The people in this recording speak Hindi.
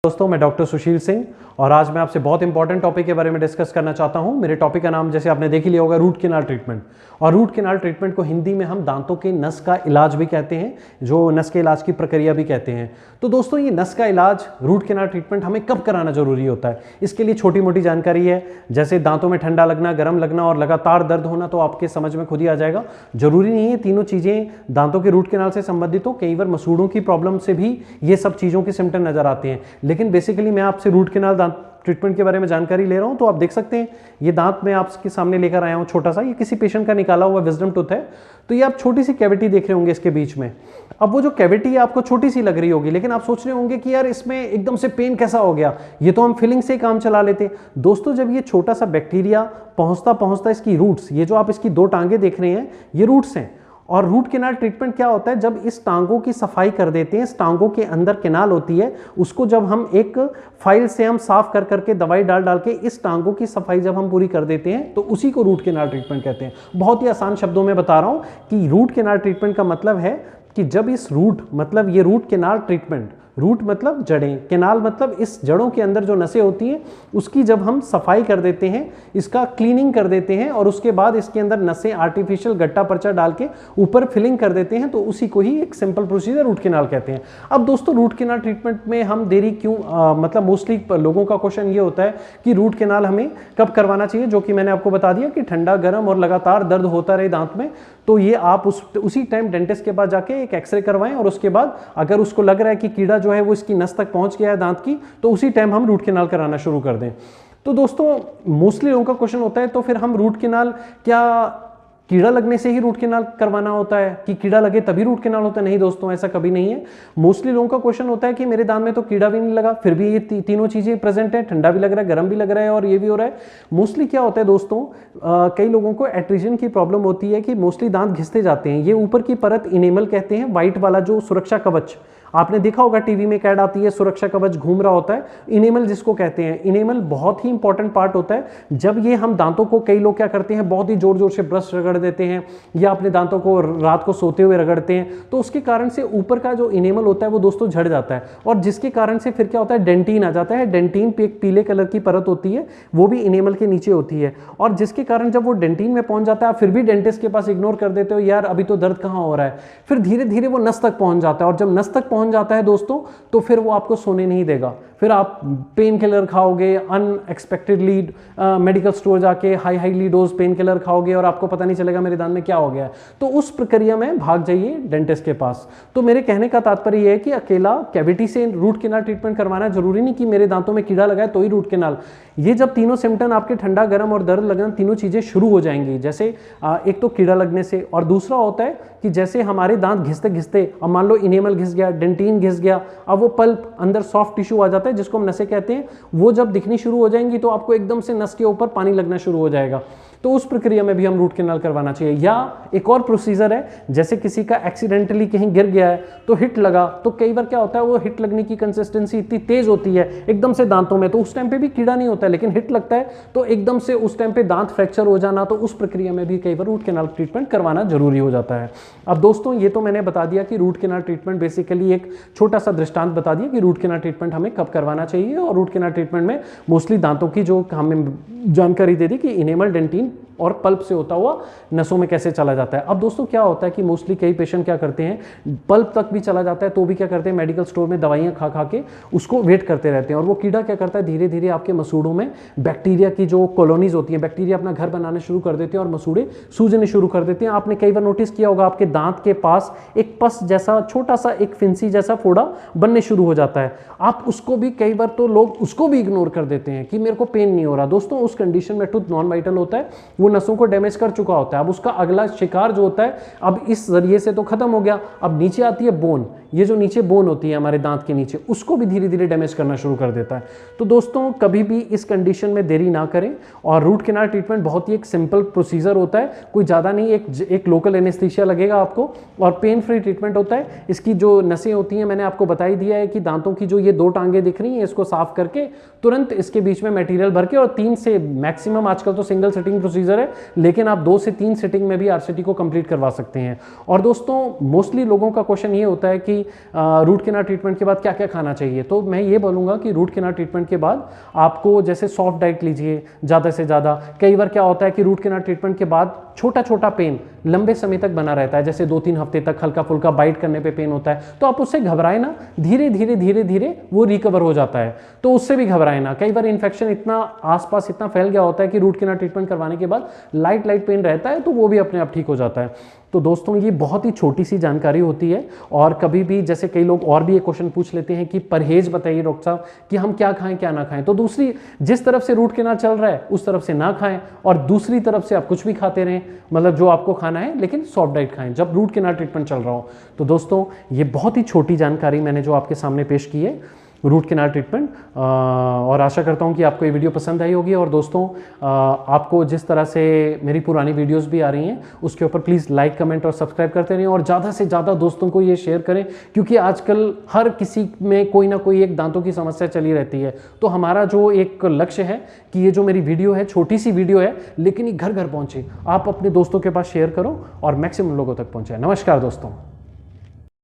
दोस्तों, मैं डॉक्टर सुशील सिंह और आज मैं आपसे बहुत इंपॉर्टेंट टॉपिक के बारे में डिस्कस करना चाहता हूं। मेरे टॉपिक का नाम जैसे आपने देख ही लिया होगा, रूट कैनाल ट्रीटमेंट। और रूट कैनाल ट्रीटमेंट को हिंदी में हम दांतों के नस का इलाज भी कहते हैं, जो नस के इलाज की प्रक्रिया भी कहते हैं। तो दोस्तों, ये नस का इलाज रूट कैनाल ट्रीटमेंट हमें कब कराना जरूरी होता है, इसके लिए छोटी मोटी जानकारी है। जैसे दांतों में ठंडा लगना, गर्म लगना और लगातार दर्द होना, तो आपके समझ में खुद ही आ जाएगा। जरूरी नहीं है तीनों चीजें दांतों के रूट कैनाल से संबंधित हो। कई बार मसूड़ों की प्रॉब्लम से भी ये सब चीजों के सिम्टम नजर आते हैं। लेकिन बेसिकली मैं आपसे रूट कैनाल दांत ट्रीटमेंट के बारे में जानकारी ले रहा हूं। तो आप देख सकते हैं, ये दांत मैं आपके सामने लेकर आया हूं छोटा सा। ये किसी पेशेंट का निकाला हुआ विजडम टूथ है। तो ये आप छोटी सी कैविटी देख रहे होंगे इसके बीच में। अब वो जो कैविटी है आपको छोटी सी लग रही होगी, लेकिन आप सोच रहे होंगे कि यार इसमें एकदम से पेन कैसा हो गया, ये तो हम फिलिंग से ही काम चला लेते। दोस्तों, जब ये छोटा सा बैक्टीरिया पहुंचता पहुंचता इसकी रूट्स, ये जो आप इसकी दो टांगे देख रहे हैं, ये रूट्स हैं। और रूट कैनाल ट्रीटमेंट क्या होता है, जब इस टांगों की सफाई कर देते हैं, इस टांगों के अंदर कैनाल होती है, उसको जब हम एक फाइल से हम साफ कर करके दवाई डाल डाल के इस टांगों की सफाई जब हम पूरी कर देते हैं, तो उसी को रूट कैनाल ट्रीटमेंट कहते हैं। बहुत ही आसान शब्दों में बता रहा हूं कि रूट कैनाल ट्रीटमेंट का मतलब है कि जब इस रूट मतलब ये रूट कैनाल ट्रीटमेंट, रूट मतलब जड़ें, कैनाल मतलब इस जड़ों के अंदर जो नसें होती हैं उसकी जब हम सफाई कर देते हैं, इसका क्लीनिंग कर देते हैं और उसके बाद इसके अंदर नसें आर्टिफिशियल गट्टा पर्चा डाल के ऊपर फिलिंग कर देते हैं, तो उसी को ही एक सिंपल प्रोसीजर रूट कैनाल कहते हैं। अब दोस्तों, रूट कैनाल ट्रीटमेंट में हम देरी क्यों, मतलब मोस्टली लोगों का क्वेश्चन ये होता है कि रूट कैनाल हमें कब करवाना चाहिए, जो कि मैंने आपको बता दिया कि ठंडा गर्म और लगातार दर्द होता रहे दांत में, तो ये आप उसी टाइम डेंटिस्ट के पास जाके एक एक्सरे करवाएं और उसके बाद अगर उसको लग रहा है कि कीड़ा जो है वो इसकी नस तक पहुंच गया है दांत की, तो उसी टाइम हम रूट कैनाल कराना शुरू कर दें। तो दोस्तों, मोस्टली लोगों का क्वेश्चन होता है, तो फिर हम रूट कैनाल क्या कीड़ा लगने से ही रूट कैनाल करवाना होता है कि कीड़ा लगे तभी रूट कैनाल होता है? नहीं दोस्तों, ऐसा कभी नहीं है। मोस्टली लोगों का क्वेश्चन होता है कि मेरे दांत में तो कीड़ा भी नहीं लगा, फिर भी ये तीनों चीजें प्रेजेंट है, ठंडा भी लग रहा है, गर्म भी लग रहा है और ये भी हो रहा है। मोस्टली क्या होता है दोस्तों, कई लोगों को एट्रीजन की प्रॉब्लम होती है कि मोस्टली दांत घिसते जाते हैं। ये ऊपर की परत इनेमल कहते हैं, व्हाइट वाला जो सुरक्षा कवच, आपने देखा होगा टीवी में ऐड आती है, सुरक्षा कवच घूम रहा होता है, इनेमल जिसको कहते हैं। इनेमल बहुत ही इंपॉर्टेंट पार्ट होता है। जब ये हम दांतों को, कई लोग क्या करते हैं, बहुत ही जोर जोर से ब्रश रगड़ देते हैं या अपने दांतों को रात को सोते हुए रगड़ते हैं, तो उसके कारण से ऊपर का जो इनेमल होता है वो दोस्तों झड़ जाता है और जिसके कारण से फिर क्या होता है, डेंटिन आ जाता है। डेंटिन पे एक पीले कलर की परत होती है, वो भी इनेमल के नीचे होती है और जिसके कारण जब वो डेंटिन में पहुंच जाता है, फिर भी डेंटिस्ट के पास इग्नोर कर देते हो, यार अभी तो दर्द कहाँ हो रहा है। फिर धीरे धीरे वो नस तक पहुंच जाता है और जब नस तक पहुंच जाता है दोस्तों, तो फिर वो आपको सोने नहीं देगा। फिर आप पेन किलर खाओगे, अनएक्सपेक्टेडली मेडिकल स्टोर जाके हाईली डोज पेन किलर खाओगे और आपको पता नहीं चलेगा मेरे दांत में क्या हो गया है। तो उस प्रक्रिया में भाग जाइए डेंटिस्ट के पास। तो मेरे कहने का तात्पर्य यह है कि अकेला कैविटी से रूट कैनाल ट्रीटमेंट करवाना जरूरी नहीं कि मेरे दांतों में कीड़ा लगा है तो ही रूट कैनाल। ये जब तीनों सिम्टम आपके ठंडा गर्म और दर्द लगना, तीनों चीजें शुरू हो जाएंगी, जैसे एक तो कीड़ा लगने से, और दूसरा होता है कि जैसे हमारे दांत घिसते घिसते, अब मान लो इनेमल घिस गया, डेंटिन घिस गया, अब वो पल्प अंदर सॉफ्ट टिश्यू आ जाता है जिसको हम नसें कहते हैं, वो जब दिखनी शुरू हो जाएंगी तो आपको एकदम से नस के ऊपर पानी लगना शुरू हो जाएगा। तो उस प्रक्रिया में भी हम रूट कैनाल करवाना चाहिए। या एक और प्रोसीजर है, जैसे किसी का एक्सीडेंटली कहीं गिर गया है तो हिट लगा, तो कई बार क्या होता है, वो हिट लगने की कंसिस्टेंसी इतनी तेज होती है एकदम से दांतों में, तो उस टाइम पे भी कीड़ा नहीं होता है लेकिन हिट लगता है, तो एकदम से उस टाइम पे दांत फ्रैक्चर हो जाना, तो उस प्रक्रिया में भी कई बार रूट कैनाल ट्रीटमेंट करवाना जरूरी हो जाता है। अब दोस्तों, ये तो मैंने बता दिया कि रूट कैनाल ट्रीटमेंट, बेसिकली एक छोटा सा दृष्टांत बता दिया कि रूट कैनाल ट्रीटमेंट हमें कब करवाना चाहिए। और रूट कैनाल ट्रीटमेंट में मोस्टली दांतों की जो हमें जानकारी दे दी कि इनेमल, डेंटिन और पल्प से होता हुआ नसों में कैसे चला जाता है। अब दोस्तों, क्या होता है कि मोस्टली कई पेशेंट क्या करते हैं, पल्प तक भी चला जाता है तो भी क्या करते हैं, मेडिकल स्टोर में दवाइयां खा खा के उसको वेट करते रहते हैं और वो कीड़ा क्या करता है, धीरे धीरे आपके मसूड़ों में बैक्टीरिया की जो कॉलोनीज होती हैं, बैक्टीरिया अपना घर बनाना शुरू कर देते हैं और मसूड़े सूजने शुरू कर देते हैं। आपने कई बार नोटिस किया होगा, आपके दांत के पास एक पस जैसा छोटा सा एक फिंसी जैसा फोड़ा बनने शुरू हो जाता है। आप उसको भी, कई बार तो लोग उसको भी इग्नोर कर देते हैं कि मेरे को पेन नहीं हो रहा। दोस्तों, उस कंडीशन में टूथ नॉन वाइटल होता है, वो नसों को डैमेज कर चुका होता है। अब उसका अगला शिकार जो होता है, अब इस जरिए से तो खत्म हो गया, अब नीचे आती है बोन, ये जो नीचे बोन होती है हमारे दांत के नीचे, उसको भी धीरे धीरे डैमेज करना शुरू कर देता है। तो दोस्तों, कभी भी इस कंडीशन में देरी ना करें। और रूट कैनाल ट्रीटमेंट बहुत ही एक सिंपल प्रोसीजर होता है, कोई ज़्यादा नहीं, एक लोकल एनेस्थीसिया लगेगा आपको और पेन फ्री ट्रीटमेंट होता है। इसकी जो नसें होती हैं, मैंने आपको बता ही दिया है कि दांतों की जो ये दो टांगे दिख रही हैं, इसको साफ करके तुरंत इसके बीच में मटेरियल भर के, और 3 से मैक्सिमम, आजकल तो सिंगल सेटिंग प्रोसीजर है, है, लेकिन आप 2 से 3 सिटिंग में भी आरसीटी को कंप्लीट करवा सकते हैं। और दोस्तों मोस्टली लोगों का क्वेश्चन ये होता है कि रूट कैनाल ट्रीटमेंट के बाद क्या क्या खाना चाहिए। तो मैं ये बोलूँगा कि रूट कैनाल ट्रीटमेंट के बाद आपको जैसे सॉफ्ट डाइट लीजिए ज़्यादा से ज़्यादा। कई बार क्या होता है कि रूट कैनाल ट्रीटमेंट के बाद छोटा छोटा पेन लंबे समय तक बना रहता है, जैसे 2-3 हफ्ते तक हल्का फुल्का बाइट करने पे पेन होता है, तो आप उससे घबराए ना, धीरे धीरे धीरे धीरे वो रिकवर हो जाता है, तो उससे भी घबराए ना। कई बार इन्फेक्शन इतना आसपास इतना फैल गया होता है कि रूट कैनाल ट्रीटमेंट करवाने के बाद लाइट लाइट पेन रहता है, तो वो भी अपने आप ठीक हो जाता है। तो दोस्तों ये बहुत ही छोटी सी जानकारी होती है। और कभी भी जैसे कई लोग और भी एक क्वेश्चन पूछ लेते हैं कि परहेज बताइए डॉक्टर साहब कि हम क्या खाएं क्या ना खाएं। तो दूसरी जिस तरफ से रूट कैनाल चल रहा है उस तरफ से ना खाएं, और दूसरी तरफ से आप कुछ भी खाते रहें, मतलब जो आपको खाना है, लेकिन सॉफ्ट डाइट खाएं जब रूट कैनाल ट्रीटमेंट चल रहा हो। तो दोस्तों ये बहुत ही छोटी जानकारी मैंने जो आपके सामने पेश की है रूट कैनाल ट्रीटमेंट, और आशा करता हूँ कि आपको ये वीडियो पसंद आई होगी। और दोस्तों आपको जिस तरह से मेरी पुरानी वीडियोस भी आ रही हैं उसके ऊपर प्लीज़ लाइक कमेंट और सब्सक्राइब करते रहें, और ज़्यादा से ज़्यादा दोस्तों को ये शेयर करें, क्योंकि आजकल हर किसी में कोई ना कोई एक दांतों की समस्या चली रहती है। तो हमारा जो एक लक्ष्य है कि ये जो मेरी वीडियो है, छोटी सी वीडियो है, लेकिन ये घर घर पहुँचे, आप अपने दोस्तों के पास शेयर करो और मैक्सिमम लोगों तक पहुँचे। नमस्कार दोस्तों।